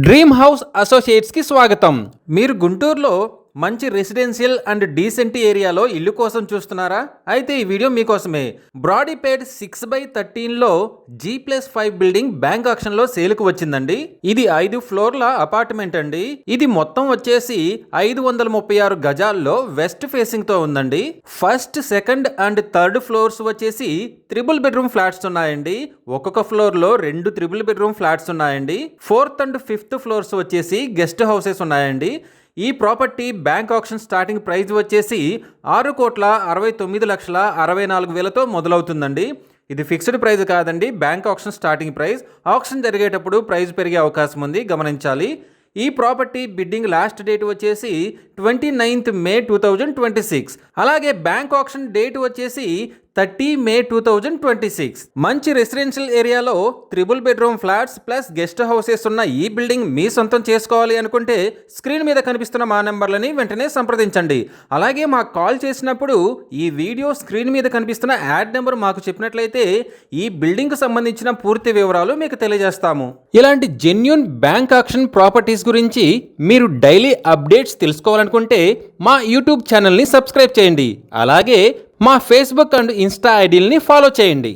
Dream house associates కి స్వాగతం. మీరు గుంటూరులో మంచి రెసిడెన్షియల్ అండ్ డీసెంట్ ఏరియాలో ఇల్లు కోసం చూస్తున్నారా? అయితే ఈ వీడియో మీకోసమే. బ్రాడీపేట్ 6/13లో G+5 బిల్డింగ్ బ్యాంక్ ఆక్షన్ లో సేల్కు వచ్చిందండి. ఇది 5 ఫ్లోర్ల అపార్ట్మెంట్ అండి. ఇది మొత్తం వచ్చేసి 536 గజాల్లో వెస్ట్ ఫేసింగ్ తో ఉందండి. First, second and third floors వచ్చేసి త్రిబుల్ బెడ్రూమ్ ఫ్లాట్స్ ఉన్నాయండి. ఒక్కొక్క ఫ్లోర్ లో 2 త్రిబుల్ బెడ్రూమ్ ఫ్లాట్స్ ఉన్నాయండి. ఫోర్త్ అండ్ ఫిఫ్త్ ఫ్లోర్స్ వచ్చేసి గెస్ట్ హౌసెస్ ఉన్నాయండి. ఈ property bank auction starting price వచ్చేసి 6,69,64,000తో మొదలవుతుందండి. ఇది ఫిక్స్డ్ ప్రైస్ కాదండి, bank auction starting price. Auction జరిగేటప్పుడు ప్రైస్ పెరిగే అవకాశం ఉంది, గమనించాలి. ఈ ప్రాపర్టీ బిడ్డింగ్ లాస్ట్ డేట్ వచ్చేసి 29th May 2026. అలాగే బ్యాంక్ ఆక్షన్ డేట్ వచ్చేసి 30 May 2026. మంచి రెసిడెన్షియల్ ఏరియాలో triple bedroom flats plus guest houses ఉన్న ఈ బిల్డింగ్ మీ సొంతం చేసుకోవాలి అనుకుంటే స్క్రీన్ మీద కనిపిస్తున్న మా నెంబర్లని వెంటనే సంప్రదించండి. అలాగే మాకు కాల్ చేసినప్పుడు ఈ వీడియో స్క్రీన్ మీద కనిపిస్తున్న యాడ్ నెంబర్ మాకు చెప్పినట్లయితే ఈ బిల్డింగ్కు సంబంధించిన పూర్తి వివరాలు మీకు తెలియజేస్తాము. ఇలాంటి జెన్యూన్ బ్యాంక్ ఆక్షన్ ప్రాపర్టీస్ గురించి మీరు డైలీ అప్డేట్స్ తెలుసుకోవాలనుకుంటే మా యూట్యూబ్ ఛానల్ని సబ్స్క్రైబ్ చేయండి. అలాగే మా ఫేస్బుక్ అండ్ ఇన్స్టా ఐడీలని ఫాలో చేయండి.